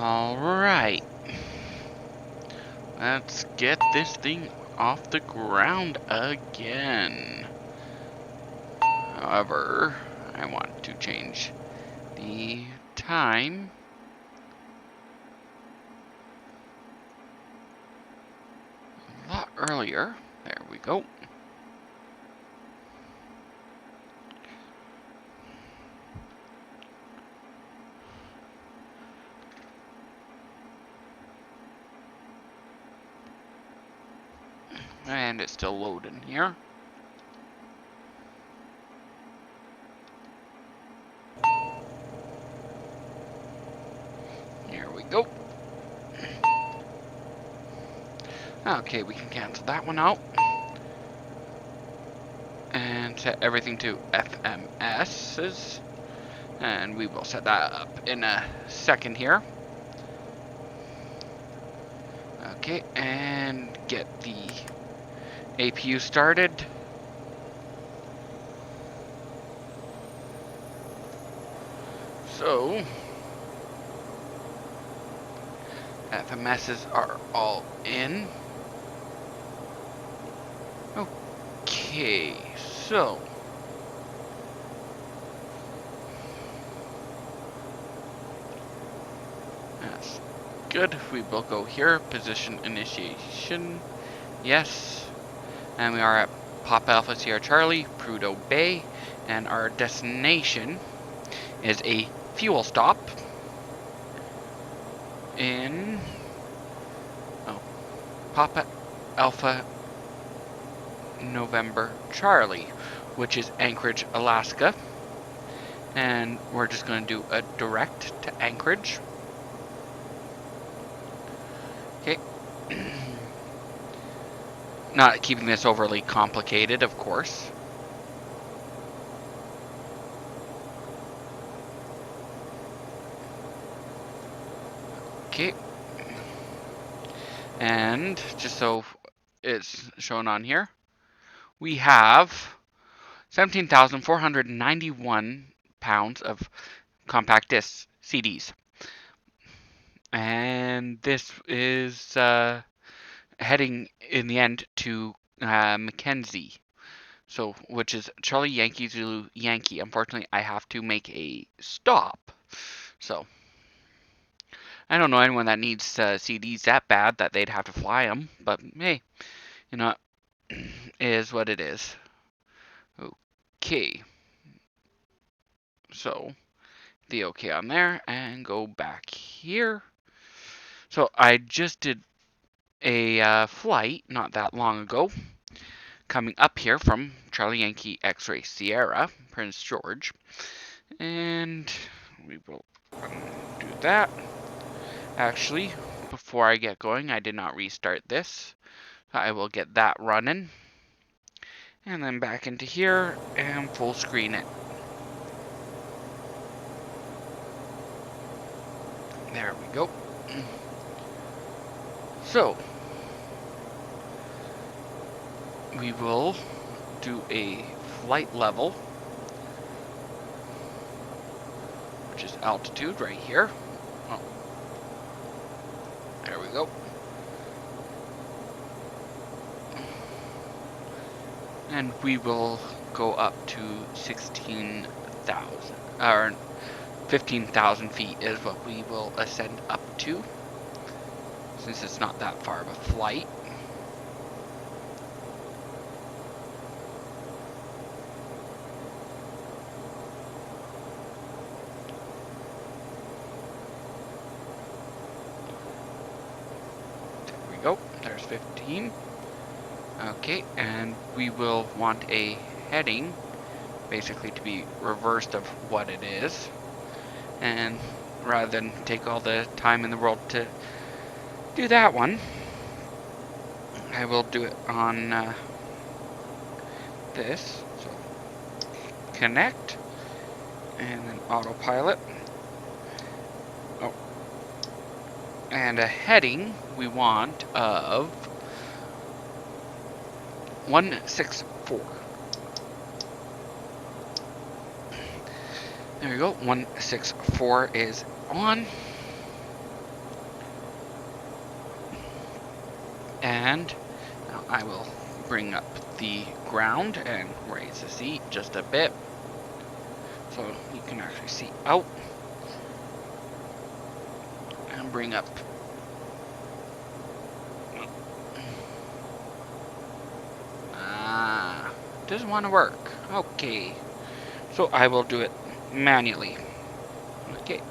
Alright. Let's get this thing off the ground again. However, I want to change the time. A lot earlier. There we go. And it's still loading here. Here we go. Okay, we can cancel that one out. And set everything to FMS's. And we will set that up in a second here. Okay, and get the APU started. So, FMS's are all in. Okay, so that's good. We will go here, position initiation, yes, and we are at Pop Alpha Sierra Charlie, Prudhoe Bay, and our destination is a fuel stop in Papa Alpha November Charlie, which is Anchorage, Alaska. And we're just going to do a direct to Anchorage. Okay. Not keeping this overly complicated, of course. Okay. And just so it's shown on here, we have 17,491 pounds of compact discs, CDs. And this is heading in the end to Mackenzie. So, which is Charlie Yankee Zulu Yankee. Unfortunately, I have to make a stop. So, I don't know anyone that needs CDs that bad that they'd have to fly them. But hey, you know, it is what it is. Okay. So, the OK on there and go back here. So, I just did a flight not that long ago, coming up here from Charlie Yankee X-Ray Sierra, Prince George, and we will do that. Actually, before I get going, I did not restart this, so I will get that running, and then back into here and full screen it. There we go. So, we will do a flight level, which is altitude right here. Oh, there we go. And we will go up to 16,000, or 15,000 feet is what we will ascend up to, since it's not that far of a flight. There we go, there's 15. Okay, and we will want a heading, basically to be reversed of what it is. And rather than take all the time in the world to do that one, I will do it on this. So, connect, and then autopilot. Oh, and a heading we want of 164. There we go, 164 is on. And now I will bring up the ground and raise the seat just a bit so you can actually see out. And bring up. Doesn't want to work. Okay. So I will do it manually. Okay.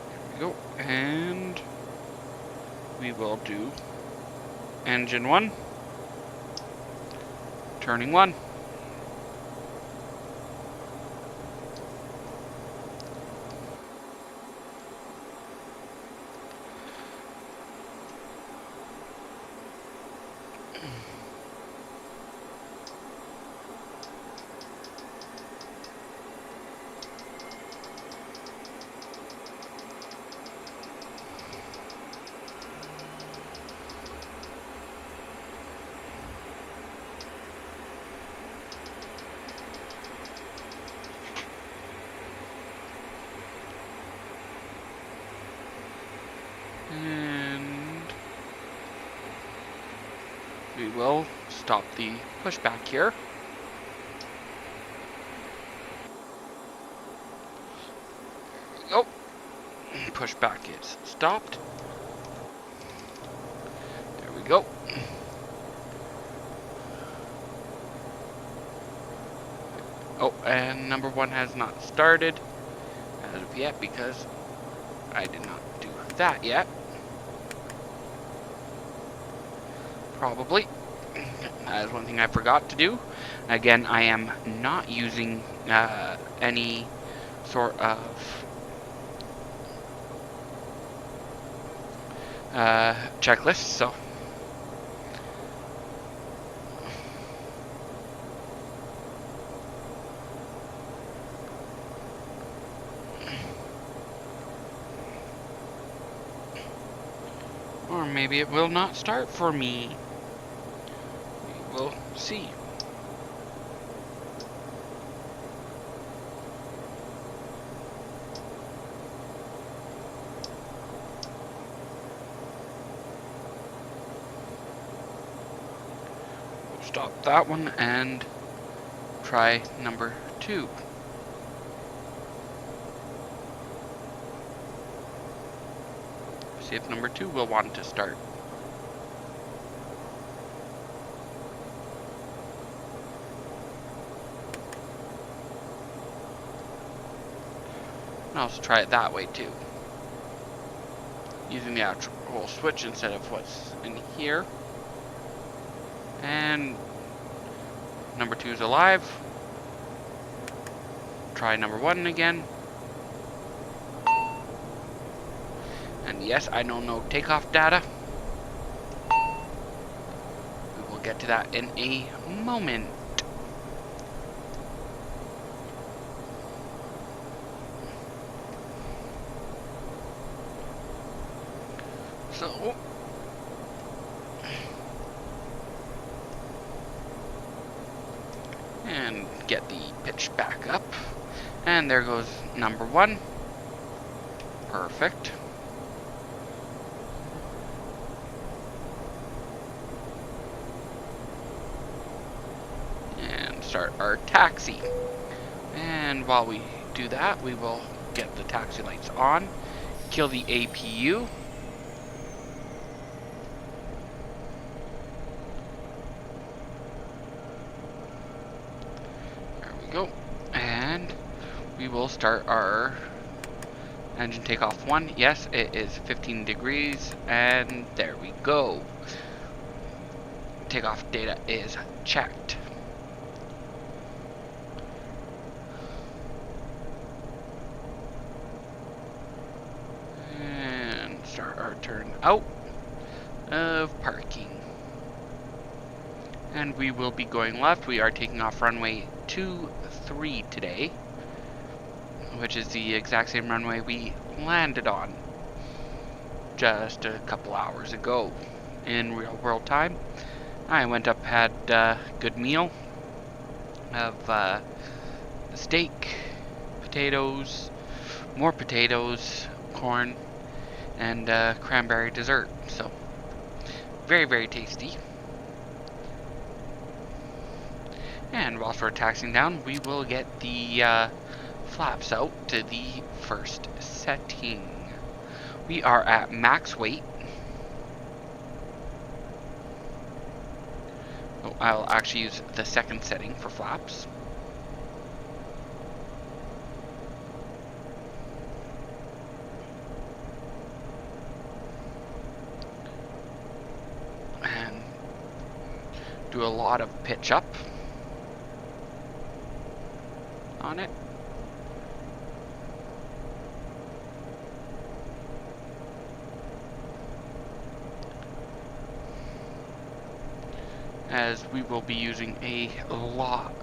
There we go. And we will do engine 1. Turning 1. And we will stop the pushback here. Oh, pushback is stopped. There we go. Oh, and number 1 has not started as of yet because I did not do that yet. Probably. That is one thing I forgot to do. Again, I am not using any sort of checklist, so or maybe it will not start for me. We will see. We'll stop that one and try number 2. See if number 2 will want to start. I'll also try it that way too. Using the actual switch instead of what's in here. And number 2 is alive. Try number 1 again. And yes, I know no takeoff data. We will get to that in a moment. So, and get the pitch back up. And there goes number 1. Perfect. And start our taxi. And while we do that, we will get the taxi lights on. Kill the APU. Go, and we will start our engine takeoff 1. Yes, it is 15 degrees, and there we go. Takeoff data is checked. And start our turn out of parking. And we will be going left. We are taking off runway 23 today, which is the exact same runway we landed on just a couple hours ago in real world time. I went up, had a good meal of steak, potatoes, more potatoes, corn, and cranberry dessert. So very, very tasty. And whilst we're taxing down, we will get the flaps out to the first setting. We are at max weight. Oh, I'll actually use the second setting for flaps. And do a lot of pitch up on it. As we will be using a lot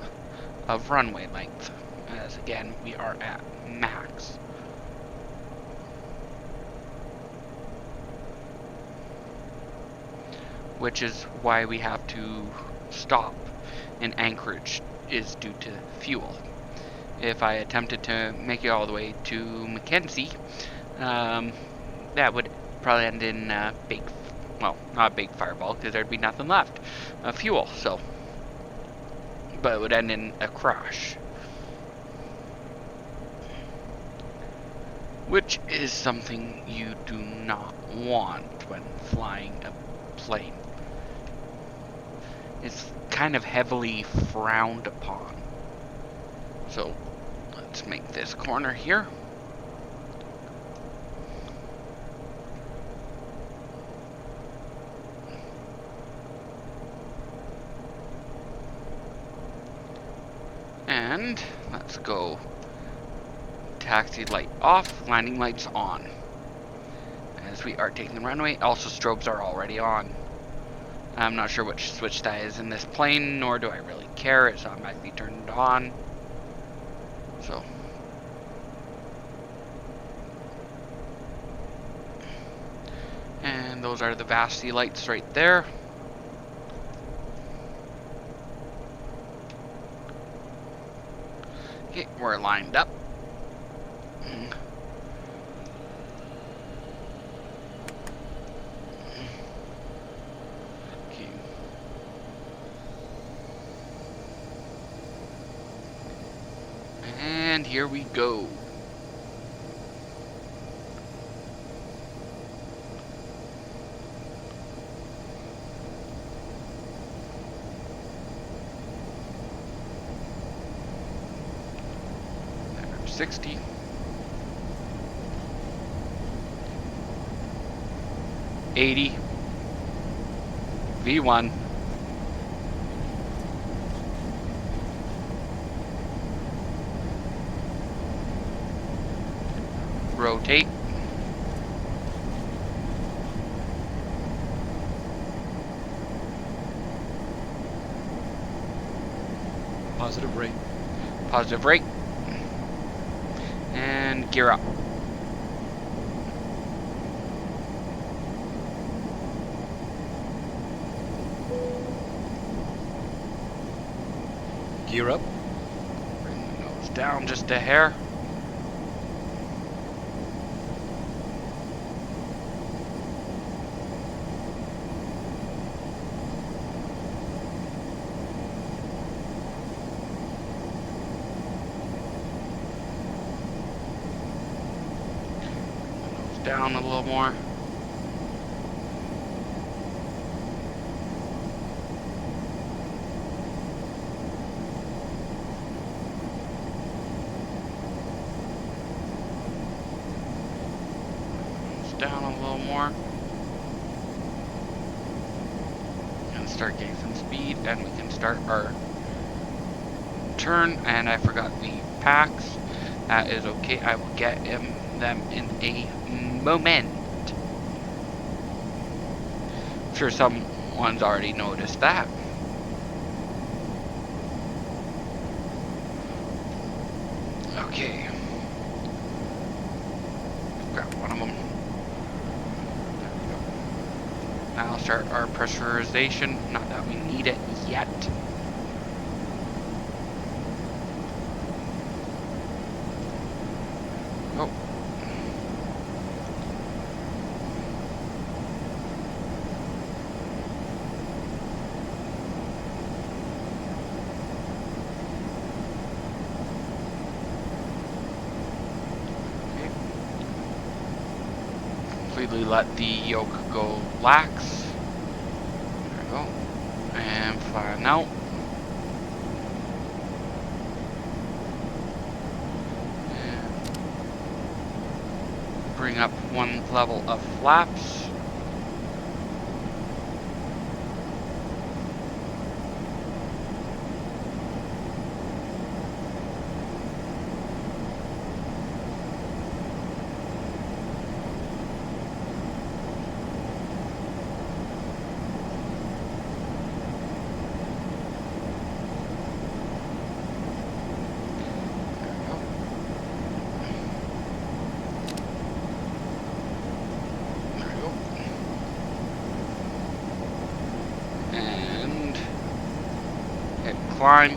of runway length, as again we are at max. Which is why we have to stop in Anchorage, is due to fuel. If I attempted to make it all the way to Mackenzie, that would probably end in big, well, not a big fireball, because there'd be nothing left of fuel, so, but it would end in a crash, which is something you do not want when flying a plane. It's kind of heavily frowned upon. So let's make this corner here. And let's go taxi light off, landing lights on. As we are taking the runway, also strobes are already on. I'm not sure which switch that is in this plane, nor do I really care. It's automatically turned on. So. And those are the Vasti lights right there. Okay, we're lined up. And here we go. There, 60. 80. V1. Rotate. Positive rate. Positive rate. And gear up. Gear up. Bring the nose down just a hair. Down a little more. Down a little more. And start getting some speed, and we can start our turn. And I forgot the packs. That is okay. I will get them in a moment. I'm sure someone's already noticed that. Okay. Grab one of them. There we go. Now I'll start our pressurization. Not that we need it yet. Oh. completely let the yoke go lax. There we go. And flatten out. And bring up one level of flaps. And hit climb.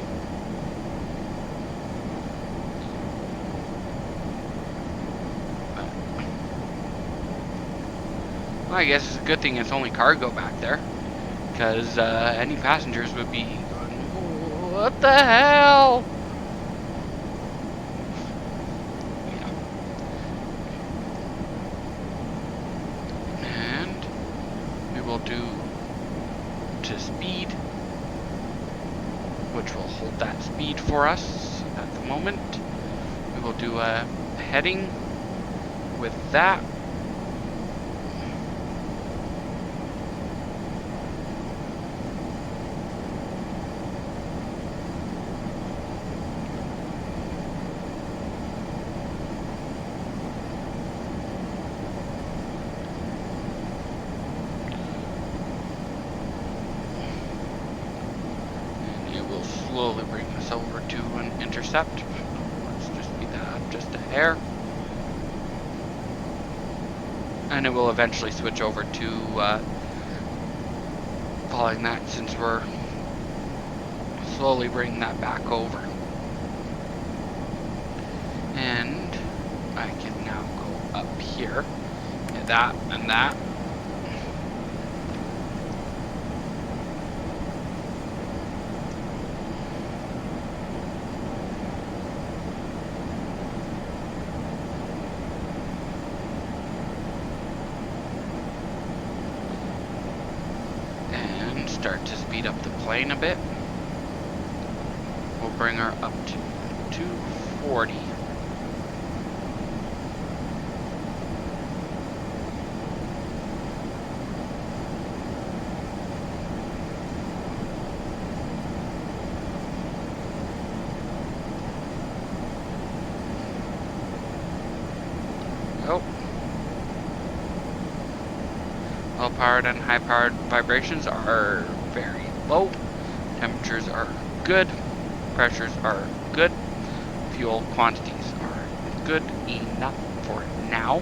Well, I guess it's a good thing it's only cargo back there, because any passengers would be going, what the hell? Yeah. And we will do to speed, which will hold that speed for us at the moment. We will do a heading with that. And it will slowly bring us over to an intercept. Let's just speed that up just a hair. And it will eventually switch over to following that, since we're slowly bringing that back over. And I can now go up here, hit that and that. Start to speed up the plane a bit. We'll bring her up to 240. Oh. Low-powered and high-powered vibrations are very low. Temperatures are good. Pressures are good. Fuel quantities are good enough for now.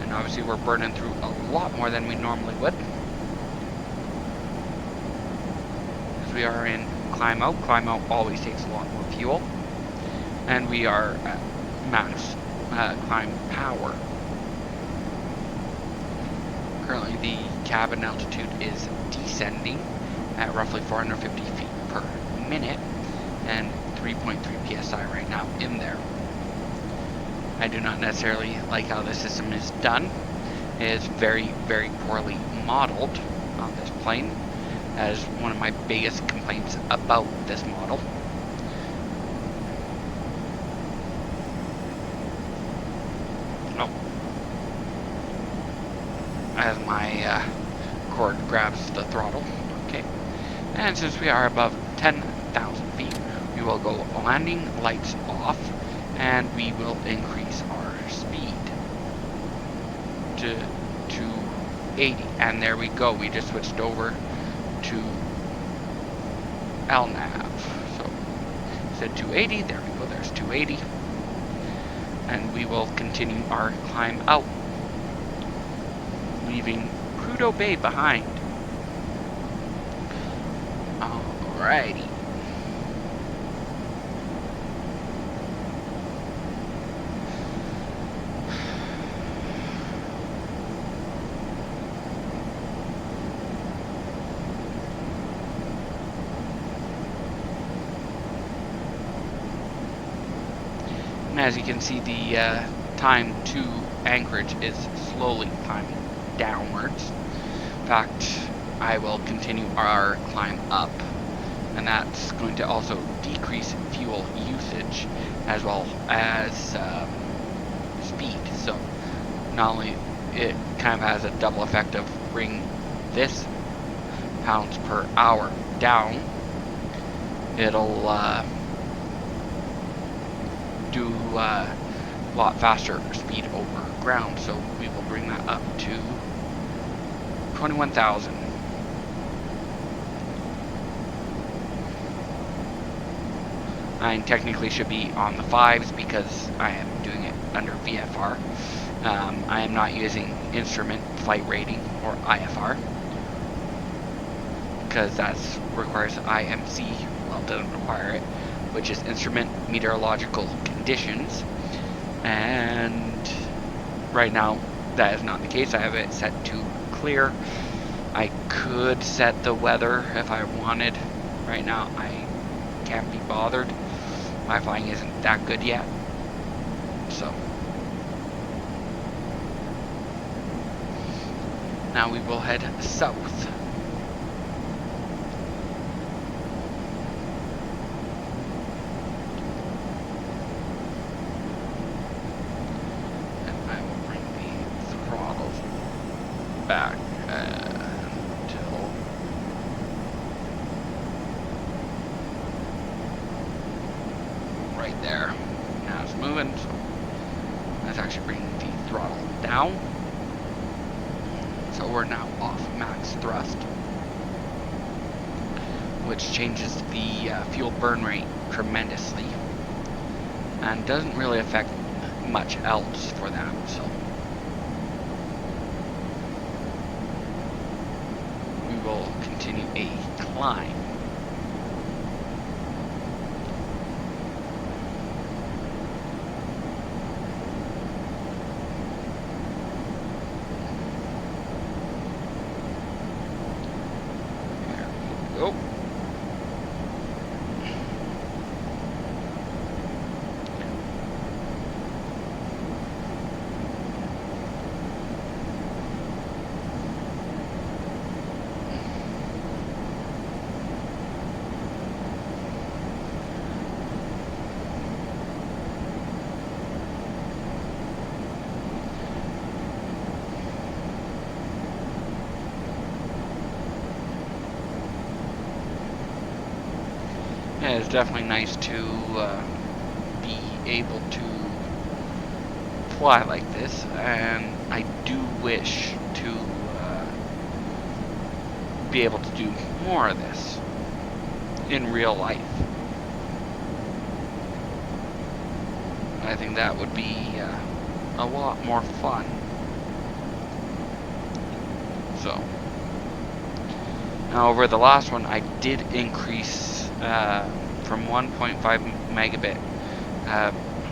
And obviously we're burning through a lot more than we normally would, because we are in climb out. Climb out always takes a lot more fuel. And we are at max climb power. Currently the cabin altitude is descending at roughly 450 feet per minute and 3.3 psi right now in there. I do not necessarily like how the system is done. It is very, very poorly modeled on this plane. That is one of my biggest complaints about this model. As my cord grabs the throttle. Okay. And since we are above 10,000 feet, we will go landing lights off, and we will increase our speed to 280. And there we go. We just switched over to LNAV. So it said 280. There we go. There's 280. And we will continue our climb out, leaving Prudhoe Bay behind. Alrighty. And as you can see, the time to anchorage is slowly climbing downwards. In fact, I will continue our climb up, and that's going to also decrease fuel usage as well as speed. So not only it kind of has a double effect of bringing this pounds per hour down, it'll do a lot faster speed over ground, so we will bring that up to 21,000. I technically should be on the 5s because I am doing it under VFR. I am not using instrument flight rating or IFR because that requires IMC. Well, it doesn't require it, which is instrument meteorological conditions. And right now that is not the case. I have it set to clear. I could set the weather if I wanted. Right now I can't be bothered. My flying isn't that good yet. So now we will head south. Back until right there. Now it's moving, so let's actually bring the throttle down. So we're now off max thrust, which changes the fuel burn rate tremendously and doesn't really affect much else for that. So will continue a climb. There we go. Yeah, it's definitely nice to be able to fly like this, and I do wish to be able to do more of this in real life. I think that would be a lot more fun. So now over the last one, I did increase from 1.5 megabit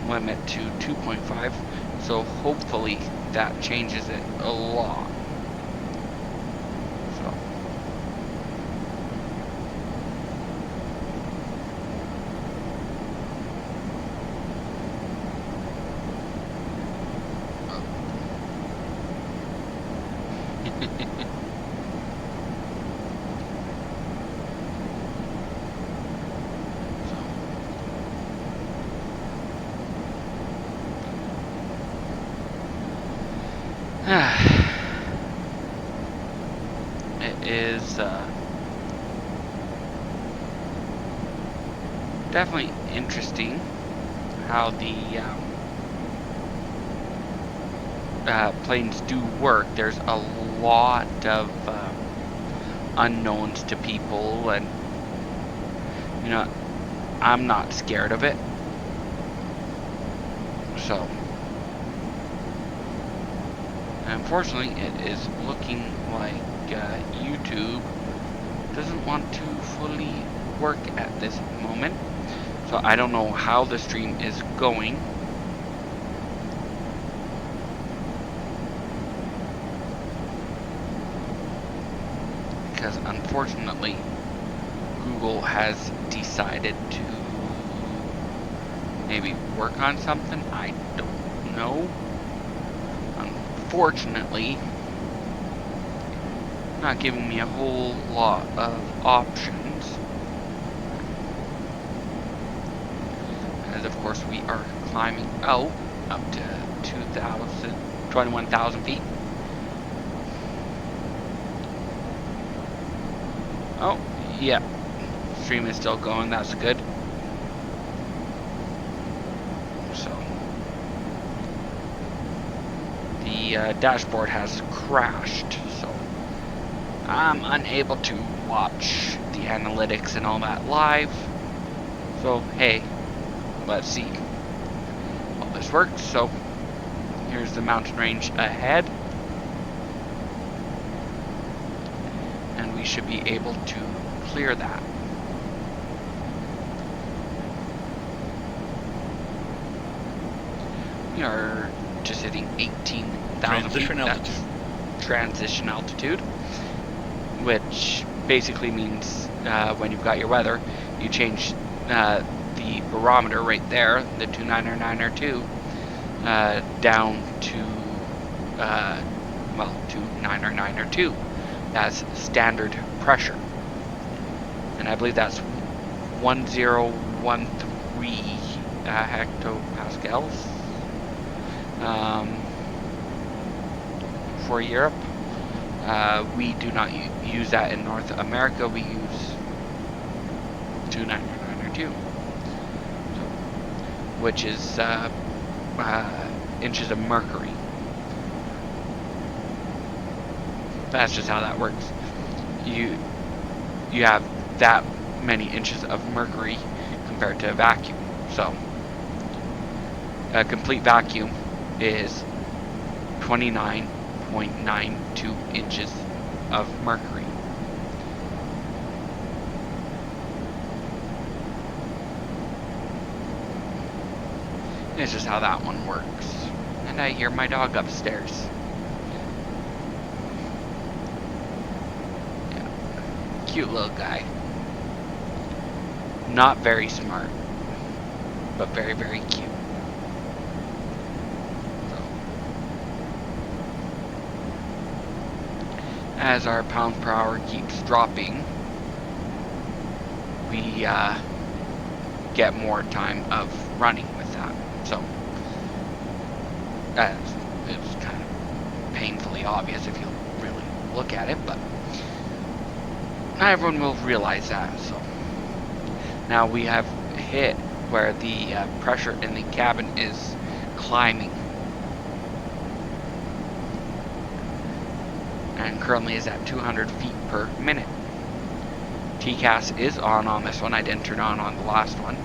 limit to 2.5, so hopefully that changes it a lot. It is definitely interesting how the planes do work. There's a lot of unknowns to people, and you know, I'm not scared of it. So unfortunately, it is looking like YouTube doesn't want to fully work at this moment. So I don't know how the stream is going. Because unfortunately, Google has decided to maybe work on something. I don't know. unfortunately not giving me a whole lot of options. As of course we are climbing out up to 21,000 feet. Oh, yeah. Stream is still going, that's good. So, the dashboard has crashed, so I'm unable to watch the analytics and all that live. So, hey, let's see how this works. So, here's the mountain range ahead. And we should be able to clear that. We are just hitting 18,000 feet. That's transition altitude, which basically means when you've got your weather, you change the barometer right there, the 29902, down to 29902. That's standard pressure, and I believe that's 1013 hectopascals for Europe. We do not use that in North America. We use 29902, which is inches of mercury. That's just how that works. You have that many inches of mercury compared to a vacuum. So a complete vacuum is 29.92 inches of mercury. It's just how that one works. And I hear my dog upstairs. Yeah. Cute little guy. Not very smart, but very, very cute. So, as our pounds per hour keeps dropping, we get more time of running with that. So, it's kind of painfully obvious if you really look at it, but not everyone will realize that. So, now we have hit where the pressure in the cabin is climbing, and currently is at 200 feet per minute. TCAS is on this one. I didn't turn on the last one.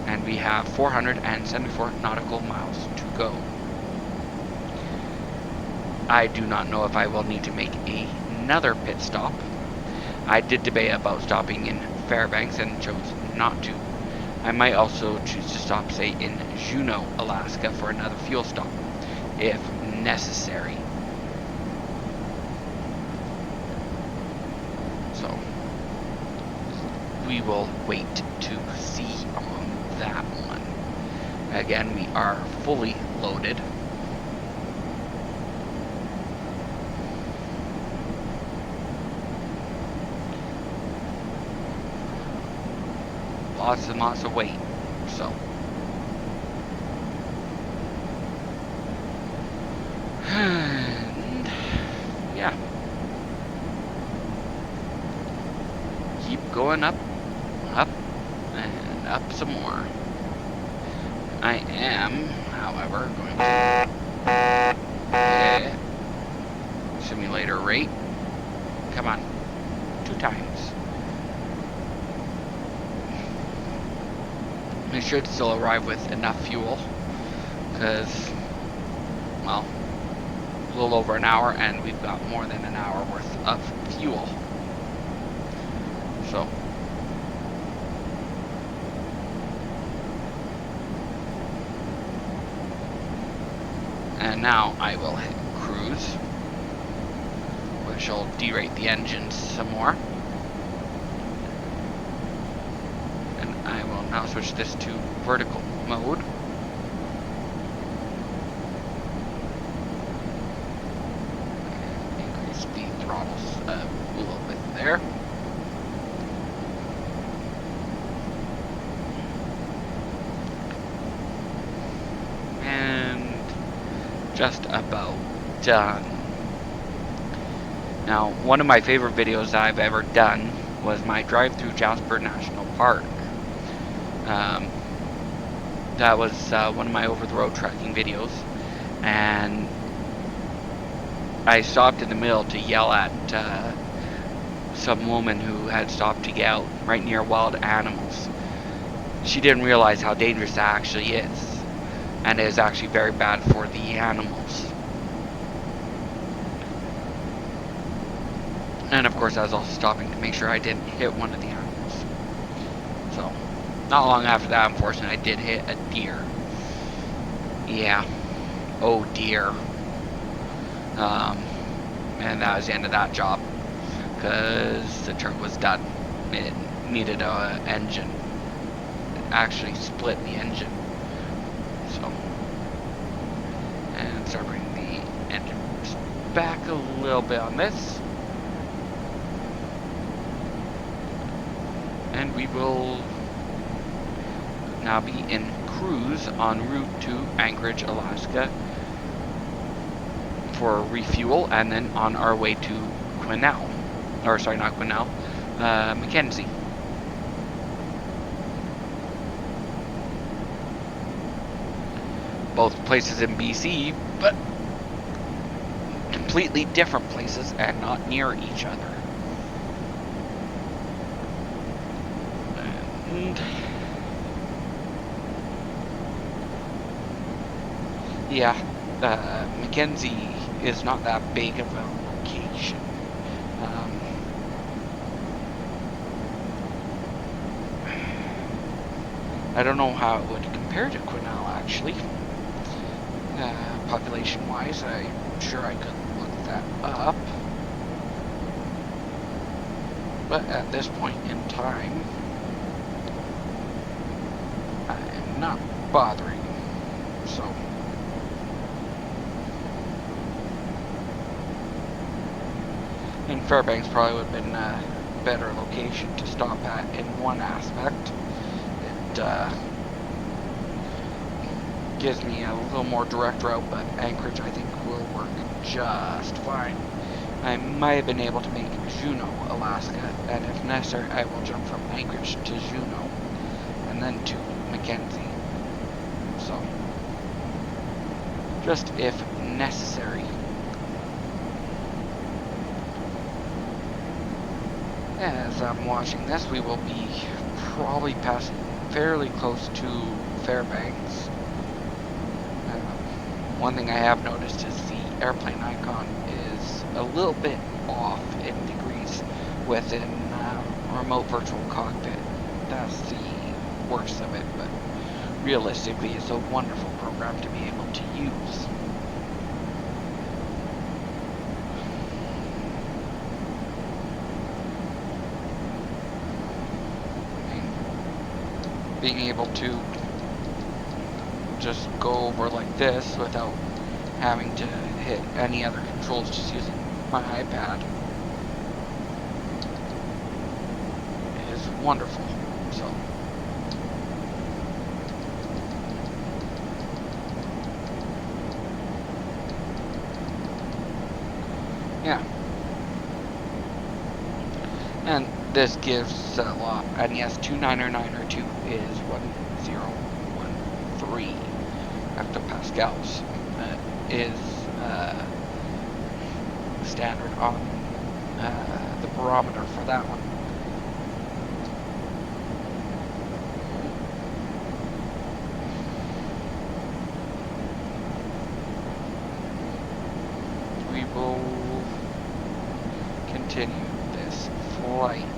And we have 474 nautical miles to go. I do not know if I will need to make another pit stop. I did debate about stopping in Fairbanks and chose not to. I might also choose to stop, say, in Juneau, Alaska for another fuel stop, if necessary. So, we will wait to see on that one. Again, we are fully loaded. Lots and lots of weight, so. And, yeah. Keep going up, up, and up some more. I am, however, going to simulator rate. Come on, 2 times. We should still arrive with enough fuel, because, well, a little over an hour, and we've got more than an hour worth of fuel. So, and now I will hit cruise, which will derate the engines some more. I will now switch this to vertical mode. just about done. Now, one of my favorite videos I've ever done was my drive through Jasper National Park. That was one of my over-the-road trekking videos, and I stopped in the middle to yell at some woman who had stopped to get out right near wild animals. She didn't realize how dangerous that actually is, and it is actually very bad for the animals. And of course I was also stopping to make sure I didn't hit one of the animals. So, not long after that, unfortunately, I did hit a deer. Yeah. Oh dear. And that was the end of that job, because the truck was done. It needed an engine. It actually split the engine. So, and start bringing the engine back a little bit on this. And we will now be in cruise en route to Anchorage, Alaska for refuel, and then on our way to Quesnel. Or sorry, not Quesnel, Mackenzie. Both places in BC, but completely different places and not near each other. And yeah, Mackenzie is not that big of a location. I don't know how it would compare to Quesnel, actually. Population-wise, I'm sure I could look that up. But at this point in time, I'm not bothering. So, and Fairbanks probably would have been a better location to stop at in one aspect. It gives me a little more direct route, but Anchorage I think will work just fine. I might have been able to make Juneau, Alaska, and if necessary I will jump from Anchorage to Juneau and then to Mackenzie. So, just if necessary. As I'm watching this, we will be probably passing fairly close to Fairbanks. One thing I have noticed is the airplane icon is a little bit off in degrees within remote virtual cockpit. That's the worst of it, but realistically it's a wonderful program to be able to use. Being able to just go over like this without having to hit any other controls, just using my iPad, is wonderful. So, yeah. And this gives a lot, and yes, 290902 is 1013 hectopascals. Is standard on the barometer for that one. We will continue this flight.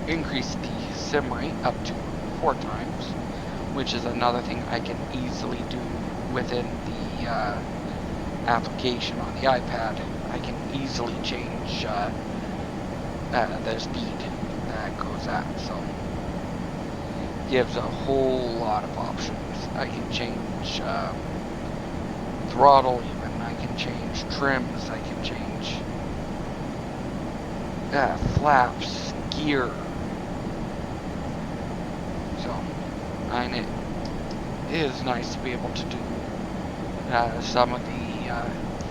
Increase the sim rate up to 4 times, which is another thing I can easily do within the application on the iPad. I can easily change the speed that goes at, so gives a whole lot of options. I can change throttle, even I can change trims, I can change flaps, gear. So, and it is nice to be able to do some of the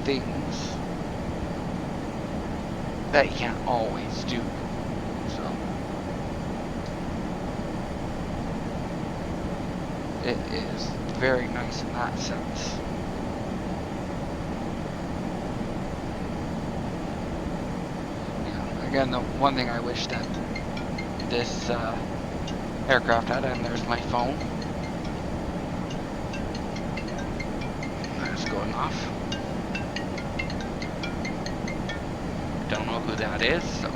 things that you can't always do. So, it is very nice in that sense. Yeah, again, the one thing I wish that this aircraft had, and there's my phone. That's going off. Don't know who that is, so.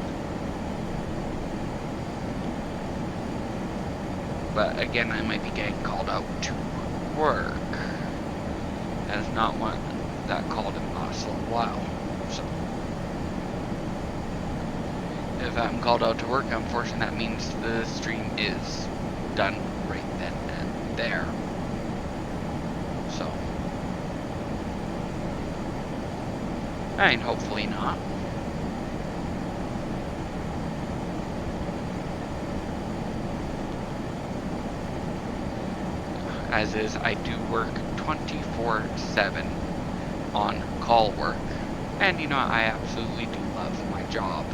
But again, I might be getting called out to work. As not one that called in the last little while. So, if I'm called out to work, unfortunately, that means the stream is done right then and there. So, I mean, hopefully not. As is, I do work 24/7 on call work. And you know, I absolutely do love my job.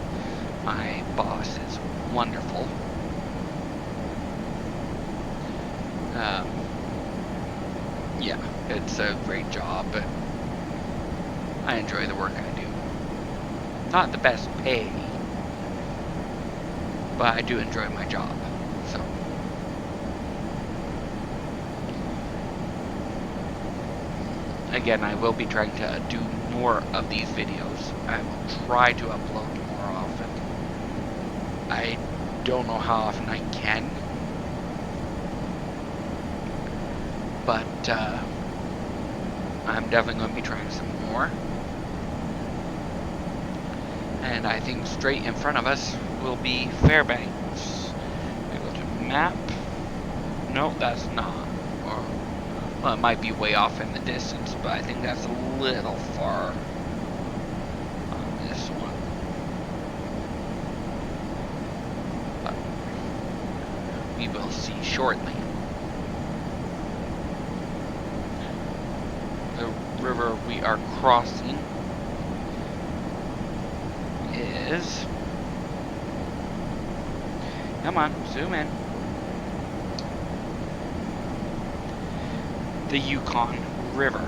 My boss is wonderful. Yeah, it's a great job, but I enjoy the work I do. Not the best pay, but I do enjoy my job. So, again, I will be trying to do more of these videos. I will try to upload more often. I don't know how often I can, but I'm definitely going to be trying some more. And I think straight in front of us will be Fairbanks. I go to map. No, that's not. Or, well, it might be way off in the distance, but I think that's a little far on this one. But we will see shortly. The river we are crossing is... Come on, zoom in. The Yukon River.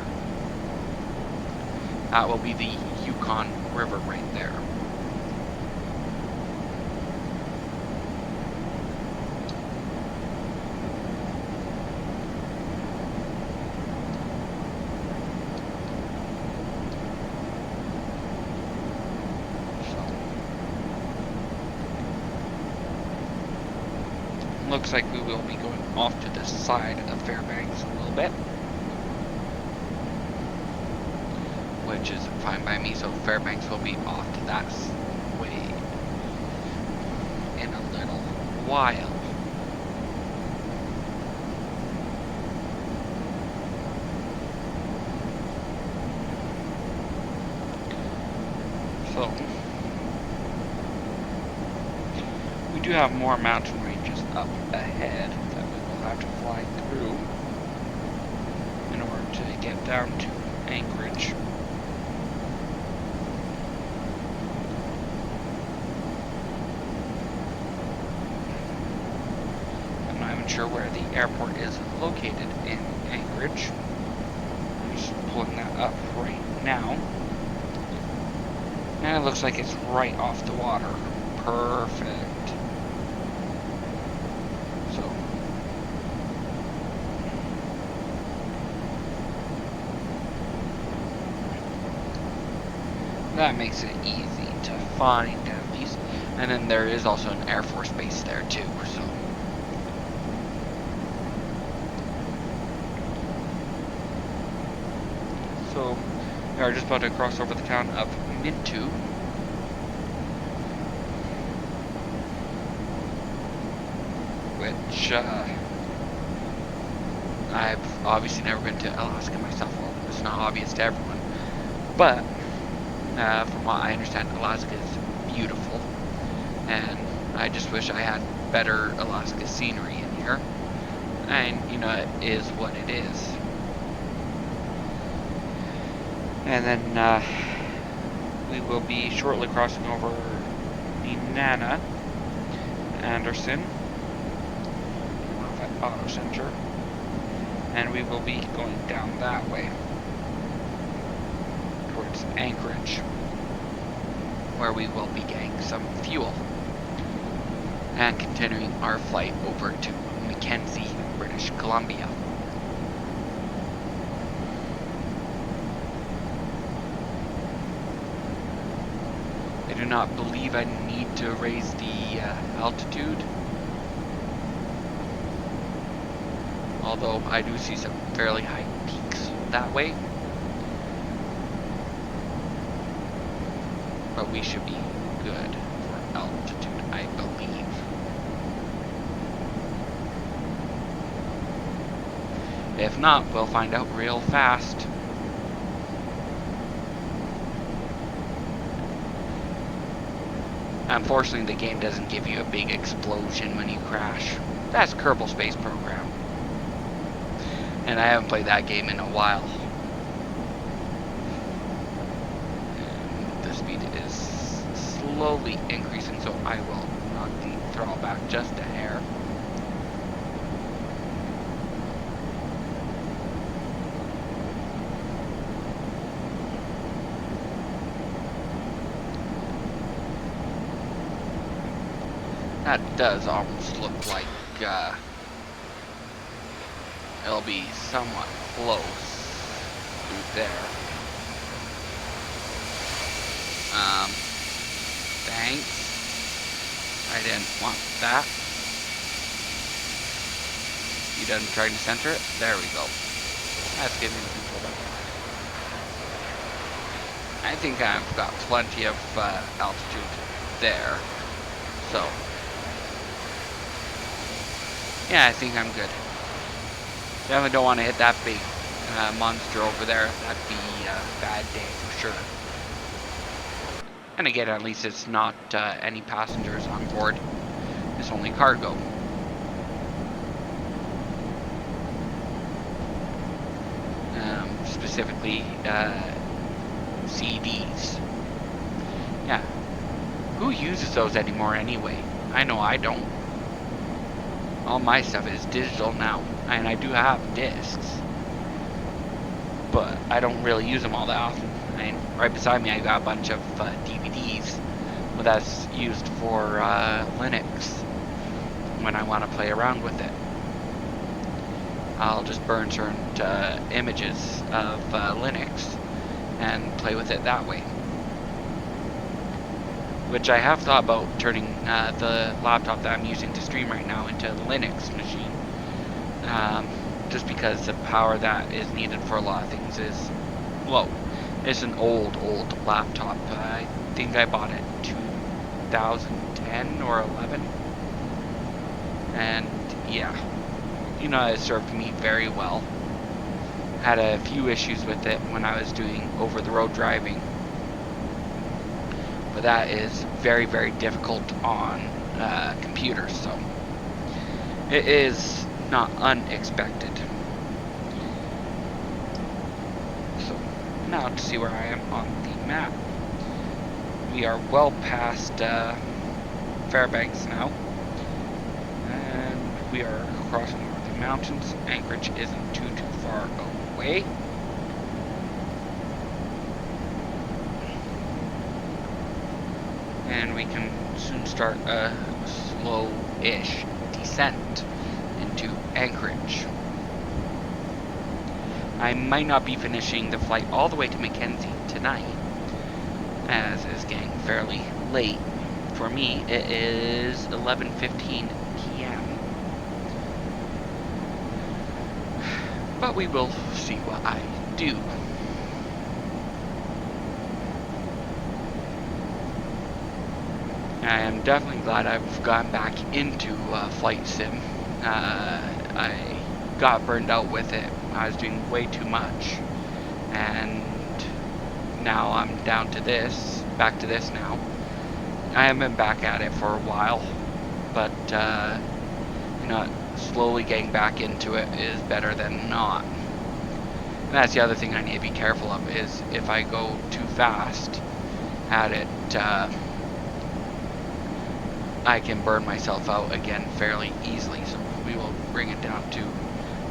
That will be the Yukon River right there. Looks like we will be going off to the side of Fairbanks a little bit, which is fine by me. So Fairbanks will be off to that way in a little while. So we do have more mountain ranges up ahead that we will have to fly through in order to get down to Anchorage. I'm not even sure where the airport is located in Anchorage. I'm just pulling that up right now. And it looks like it's right off the water. Perfect. So, that makes it easy to find at least. And then there is also an Air Force base there too, so we are just about to cross over the town of Mintu. Which, I've obviously never been to Alaska myself. Well, it's not obvious to everyone. But from what I understand, Alaska is beautiful, and I just wish I had better Alaska scenery in here. And you know, it is what it is. And then we will be shortly crossing over the Nana Anderson off at Auto Center, and we will be going down that way towards Anchorage, where we will be getting some fuel and continuing our flight over to Mackenzie, British Columbia. I do not believe I need to raise the altitude, although I do see some fairly high peaks that way. But we should be good for altitude, I believe. If not, we'll find out real fast. Unfortunately, the game doesn't give you a big explosion when you crash. That's Kerbal Space Program. And I haven't played that game in a while. And the speed is slowly increasing, so I will knock the throttle back just a hair. That does almost look like it'll be somewhat close through there. Thanks. I didn't want that. You done trying to center it? There we go. That's giving me control back. I think I've got plenty of altitude there. So, yeah, I think I'm good. Definitely don't want to hit that big monster over there. That'd be a bad day for sure. And again, at least it's not any passengers on board. It's only cargo. Specifically, CDs. Yeah. Who uses those anymore anyway? I know I don't. All my stuff is digital now, and I do have discs, but I don't really use them all that often. I mean, right beside me I got a bunch of DVDs, but that's used for Linux when I want to play around with it. I'll just burn certain images of Linux and play with it that way. Which I have thought about turning the laptop that I'm using to stream right now into a Linux machine. Just because the power that is needed for a lot of things is low. It's an old laptop. I think I bought it 2010 or 11. And yeah, you know, it served me very well. Had a few issues with it when I was doing over-the-road driving. But that is very, very difficult on computers, so it is not unexpected. So now to see where I am on the map. We are well past Fairbanks now, and we are crossing over the mountains. Anchorage isn't too far away. And we can soon start a slow-ish descent into Anchorage. I might not be finishing the flight all the way to Mackenzie tonight, as it's getting fairly late. For me, it is 11:15 p.m. But we will see what I do. I am definitely glad I've gotten back into flight sim. I got burned out with it. I was doing way too much. And now I'm down to this, back to this now. I haven't been back at it for a while, but you know, slowly getting back into it is better than not. And that's the other thing I need to be careful of, is if I go too fast at it, I can burn myself out again fairly easily. So we will bring it down to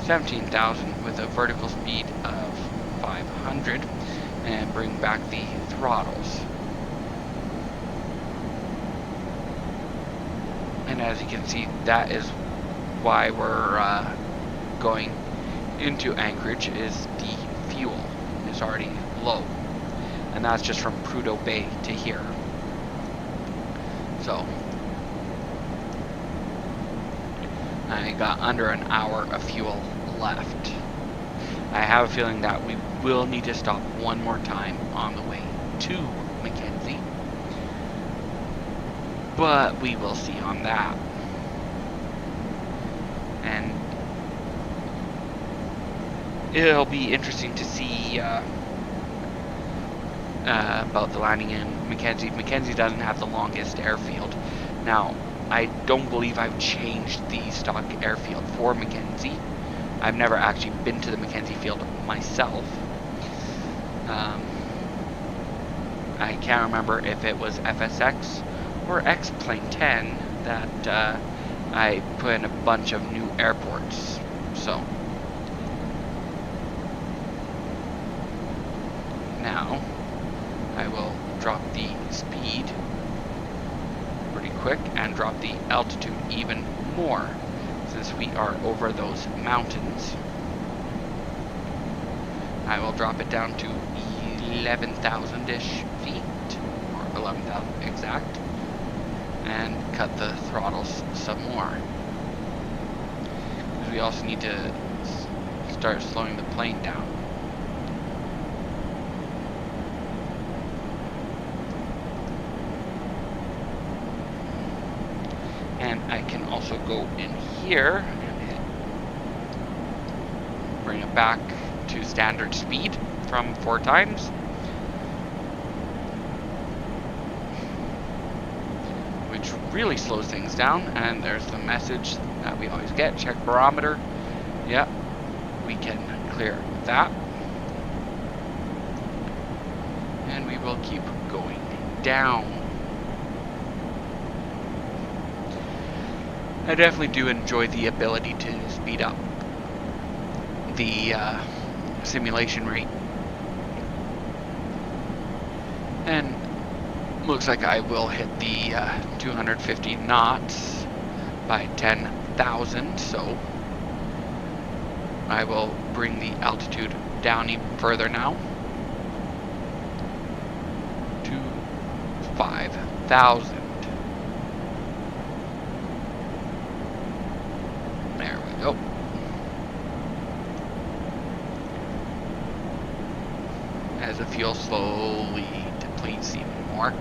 17,000 with a vertical speed of 500 and bring back the throttles. And as you can see, that is why we're going into Anchorage, is the fuel is already low. And that's just from Prudhoe Bay to here. So I got under an hour of fuel left. I have a feeling that we will need to stop one more time on the way to Mackenzie, but we will see on that. And it'll be interesting to see about the landing in Mackenzie. Mackenzie doesn't have the longest airfield. Now, I don't believe I've changed the stock airfield for Mackenzie. I've never actually been to the Mackenzie field myself. I can't remember if it was FSX or X-Plane 10 that I put in a bunch of new airports. So now I will drop the speed pretty quick and drop the altitude even more, since we are over those mountains. I will drop it down to 11,000-ish feet, or 11,000 exact, and cut the throttles some more. Because we also need to start slowing the plane down. And I can also go in here and bring it back to standard speed from 4 times. Which really slows things down. And there's the message that we always get, check barometer. Yep, we can clear that. And we will keep going down. I definitely do enjoy the ability to speed up the simulation rate. And looks like I will hit the 250 knots by 10,000, so I will bring the altitude down even further now to 5,000. There we go. As the fuel slowly depletes even more.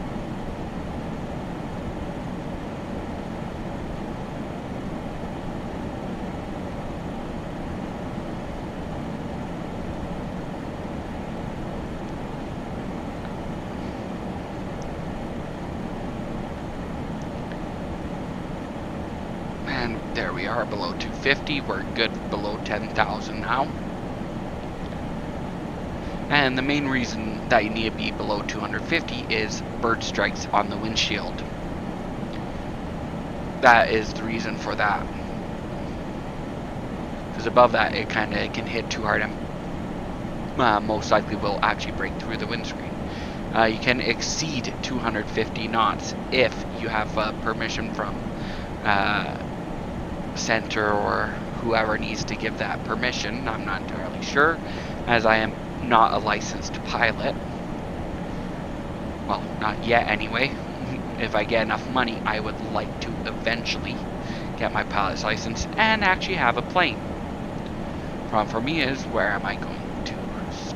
And there we are, below 250. We're good below 10,000 now. And the main reason that you need to be below 250 is bird strikes on the windshield. That is the reason for that. Because above that, it kind of can hit too hard and most likely will actually break through the windscreen. You can exceed 250 knots if you have permission from center or whoever needs to give that permission. I'm not entirely sure, as I am not a licensed pilot. Well, not yet anyway. If I get enough money, I would like to eventually get my pilot's license and actually have a plane. Problem for me is, where am I going to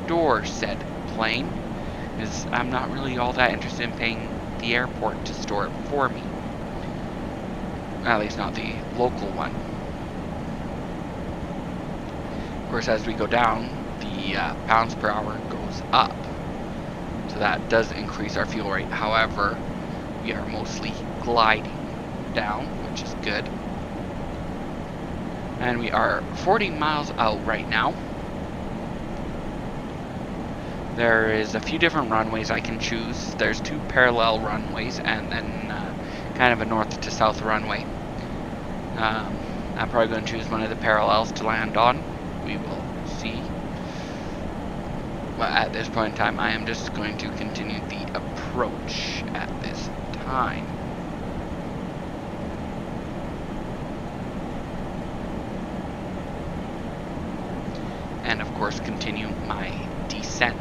store said plane? Is I'm not really all that interested in paying the airport to store it for me. At least not the local one. Of course, as we go down, the pounds per hour goes up. So that does increase our fuel rate. However, we are mostly gliding down, which is good. And we are 40 miles out right now. There is a few different runways I can choose. There's 2 parallel runways and then kind of a north to south runway. I'm probably going to choose one of the parallels to land on. We will see. But at this point in time, I am just going to continue the approach at this time. And of course, continue my descent.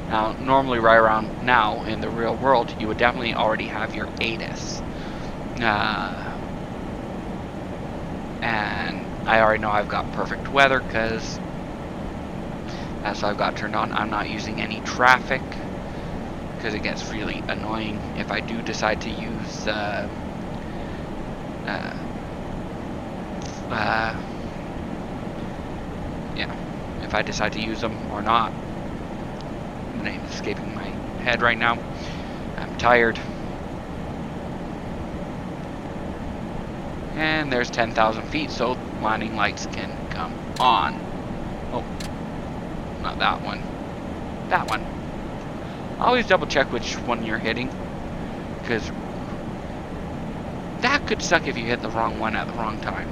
Now, normally right around now in the real world, you would definitely already have your ATIS. And I already know I've got perfect weather because that's what I've got turned on. I'm not using any traffic because it gets really annoying if I do decide to use if I decide to use them or not. The name is escaping my head right now. I'm tired. And there's 10,000 feet, so landing lights can come on. Oh, not that one. That one. Always double check which one you're hitting, because that could suck if you hit the wrong one at the wrong time.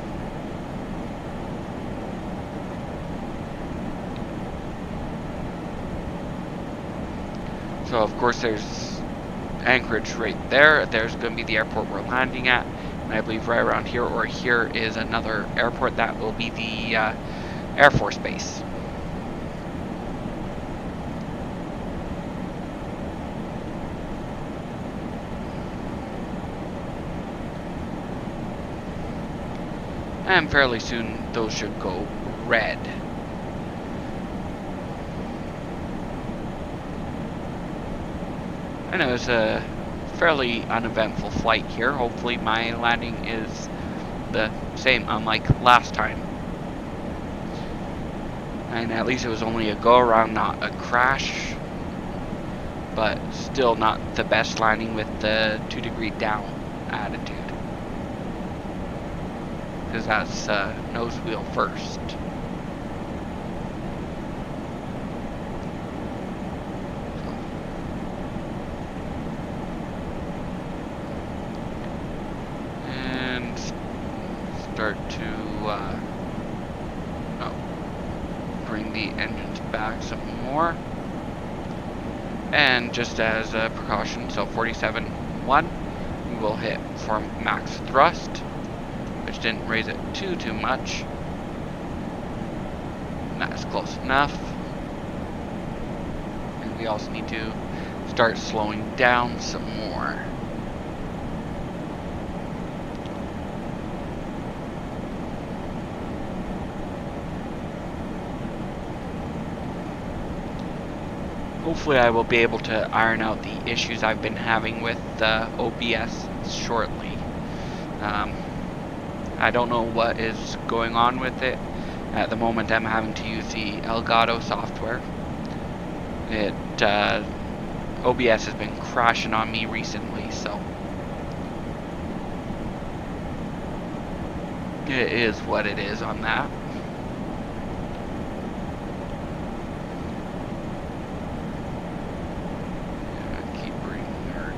So of course there's Anchorage right there. There's going to be the airport we're landing at. And I believe right around here or here is another airport that will be the Air Force Base. And fairly soon those should go red. I know it's a fairly uneventful flight here. Hopefully my landing is the same, unlike last time. And at least it was only a go around, not a crash. But still not the best landing with the 2-degree down attitude. Because that's nose wheel first. Start to bring the engines back some more, and just as a precaution, so 47.1 we will hit for max thrust, which didn't raise it too much. That's close enough, and we also need to start slowing down some more. Hopefully I will be able to iron out the issues I've been having with OBS shortly. I don't know what is going on with it. At the moment I'm having to use the Elgato software. OBS has been crashing on me recently, so it is what it is on that.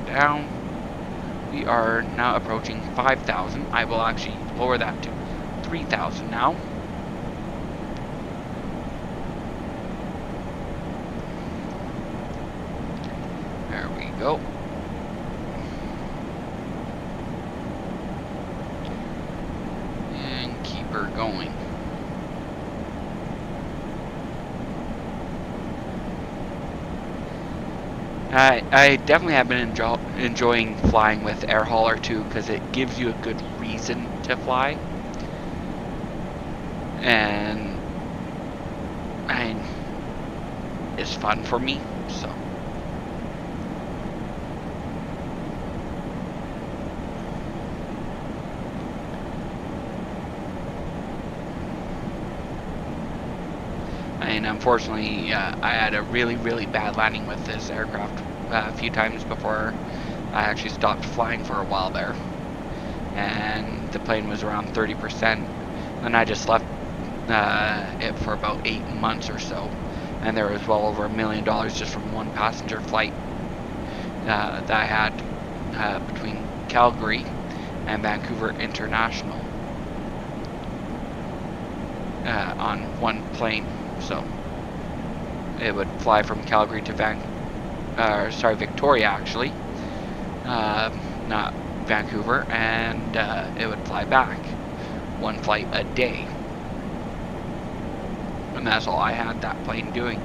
Down. We are now approaching 5,000. I will actually lower that to 3,000 now. There we go. And keep her going. I definitely have been enjoying flying with Airhauler too, because it gives you a good reason to fly. And it's fun for me, so. I And unfortunately, I had a really, really bad landing with this aircraft a few times before I actually stopped flying for a while there. And the plane was around 30%. Then I just left it for about 8 months or so. And there was well over $1 million just from one passenger flight that I had between Calgary and Vancouver International on one plane. So it would fly from Calgary to Victoria actually, not Vancouver, and it would fly back, one flight a day, and that's all I had that plane doing.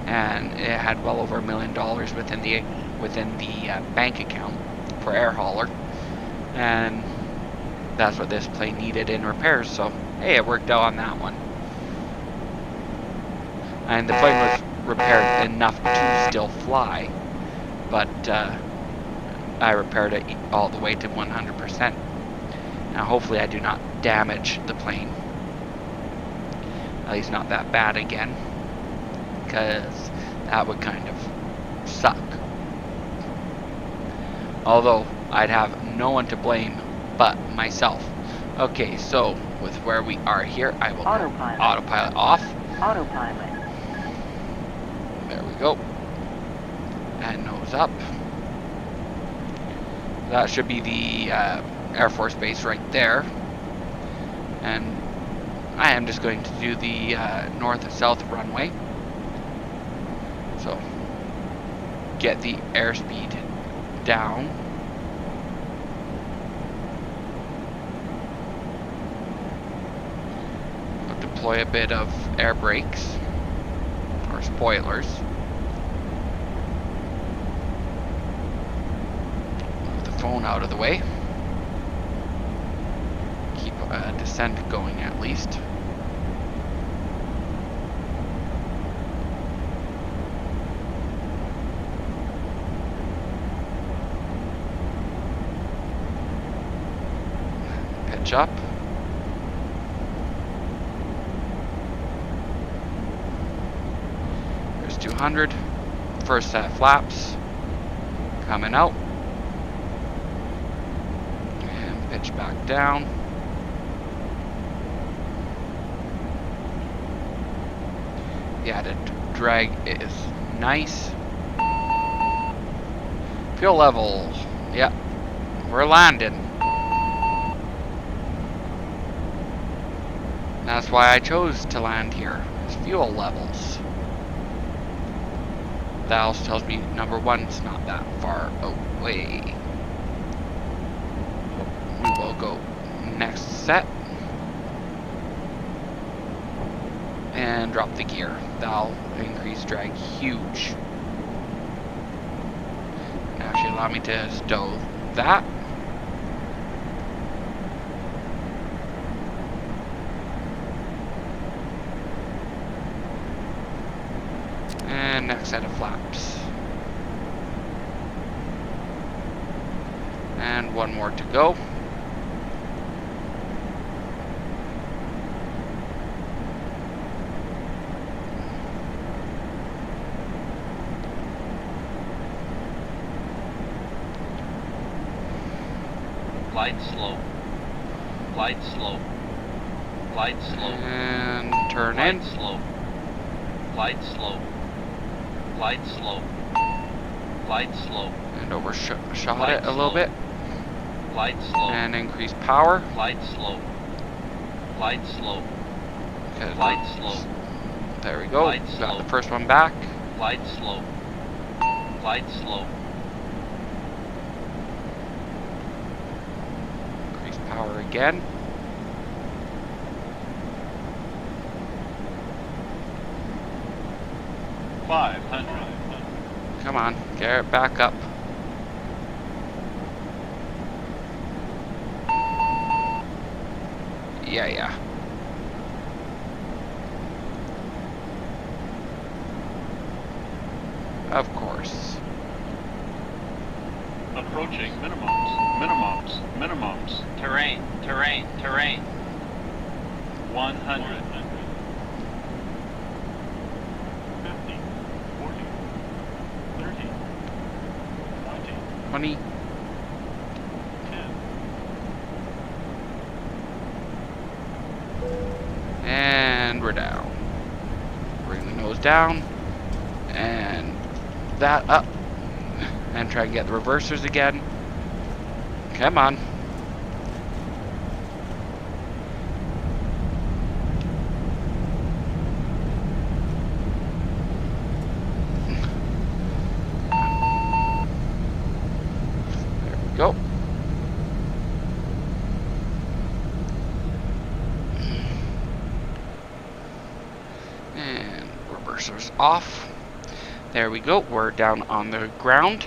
And it had well over $1 million within the bank account for Airhauler, and that's what this plane needed in repairs. So hey, it worked out on that one. And the plane was repaired enough to still fly, but I repaired it all the way to 100%. Now hopefully I do not damage the plane, at least not that bad again, because that would kind of suck. Although I'd have no one to blame but myself. Okay, so with where we are here, I will autopilot off. Autopilot. There we go. And nose up. That should be the Air Force Base right there. And I am just going to do the north-south runway. So, get the airspeed down. I'll deploy a bit of air brakes, or spoilers. Move the phone out of the way. Keep descent going at least. Pitch up. There's 200. First set of flaps coming out. And pitch back down. The added drag is nice. Fuel level. Yep. We're landing. That's why I chose to land here. It's fuel levels. That also tells me number one, it's not that far away. We will go next set. And drop the gear. That'll increase drag huge. And actually allow me to stow that. And next set of flaps. And one more to go. Glide slow. Glide slow. Glide slow. And turn Glide in. slow. Glide slow. Glide slow. Glide slow. And overshot Glide it a little slow. bit. Glide slow. And increase power. Glide slow. Glide slow. Okay, Glide slow. there we go. Glide Got slow. the first one back. Glide slow. Glide slow. Increase power again. Come on, get it back up. Yeah. Of course. Approaching minimums. Terrain. 100. 20. 10. And we're down. Bring the nose down. And that up. And try and get the reversers again. Come on. There we go. And reversers off. There we go. We're down on the ground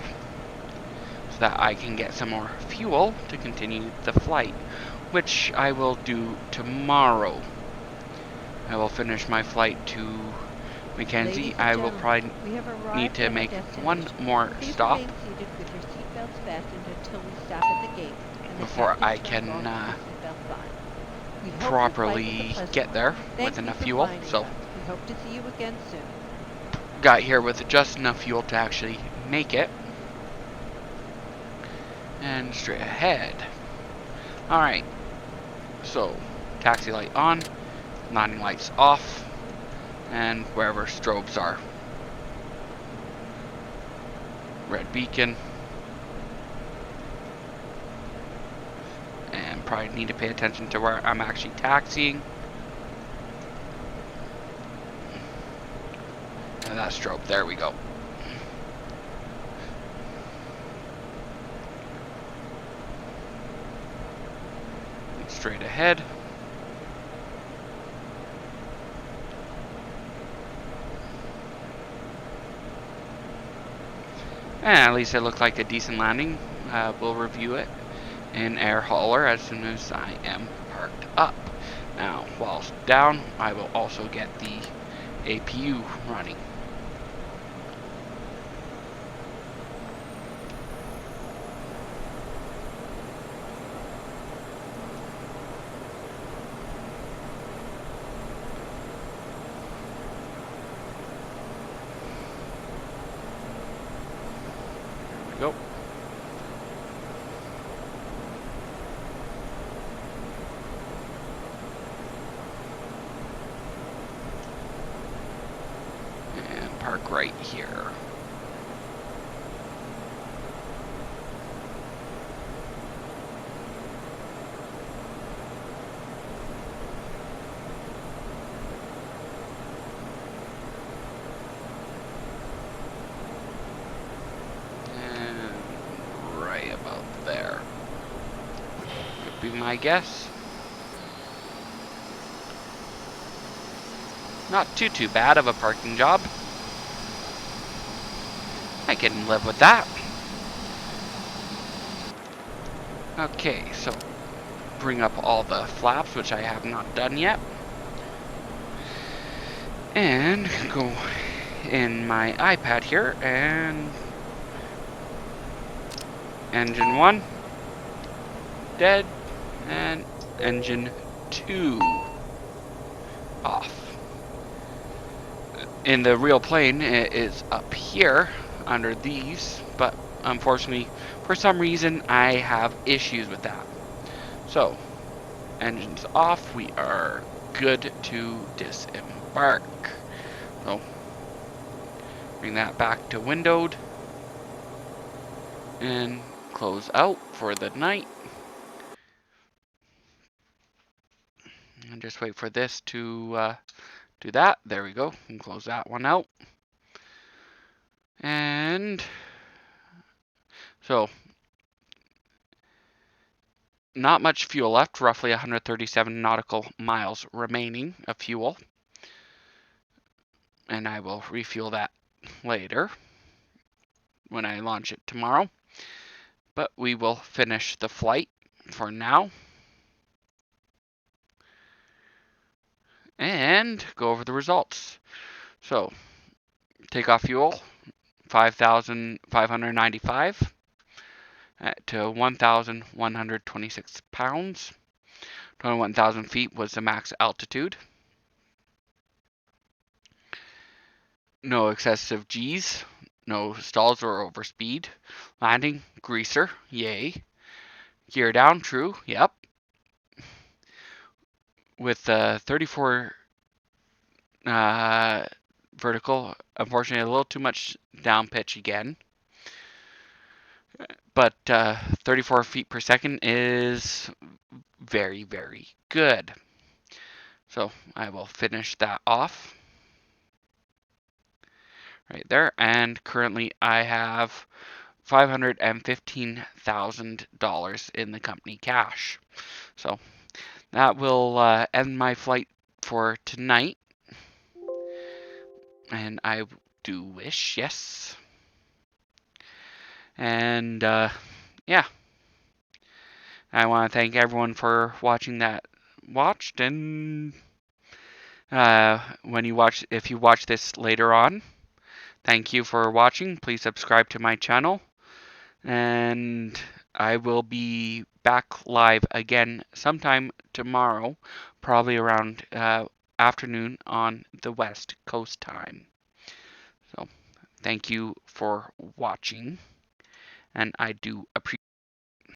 so that I can get some more fuel to continue the flight, which I will do tomorrow. I will finish my flight to Mackenzie. I will probably need to make one more stop before I can properly get there with enough fuel. So we hope to see you again soon. Got here with just enough fuel to actually make it. And straight ahead. Alright. So, taxi light on, landing lights off, and wherever strobes are. Red beacon. And probably need to pay attention to where I'm actually taxiing. And that strobe, there we go. Straight ahead. And at least it looked like a decent landing. We'll review it in Airhauler as soon as I am parked up. Now, whilst down, I will also get the APU running. There we go. And park right here. There would be my guess. Not too bad of a parking job. I can live with that. Okay, so bring up all the flaps, which I have not done yet, and go in my iPad here and engine 1 dead and engine 2 off. In the real plane, it is up here under these, but unfortunately for some reason I have issues with that. So engines off, we are good to disembark. So bring that back to windowed and close out for the night. And just wait for this to do that. There we go. And close that one out. And so not much fuel left, roughly 137 nautical miles remaining of fuel. And I will refuel that later when I launch it tomorrow. But we will finish the flight for now. And go over the results. So, takeoff fuel, 5,595 to 1,126 pounds. 21,000 feet was the max altitude. No excessive G's. no stalls or overspeed. Landing, greaser, yay. Gear down, true, yep. With 34 vertical, unfortunately a little too much down pitch again. But 34 feet per second is very, very good. So I will finish that off right there. And currently I have $515,000 in the company cash. So that will end my flight for tonight. And I do wish, yes. And yeah, I want to thank everyone for watching that watched. And when you watch, if you watch this later on, thank you for watching. Please subscribe to my channel. And I will be back live again sometime tomorrow, probably around afternoon on the West Coast time. So thank you for watching, and I do appreciate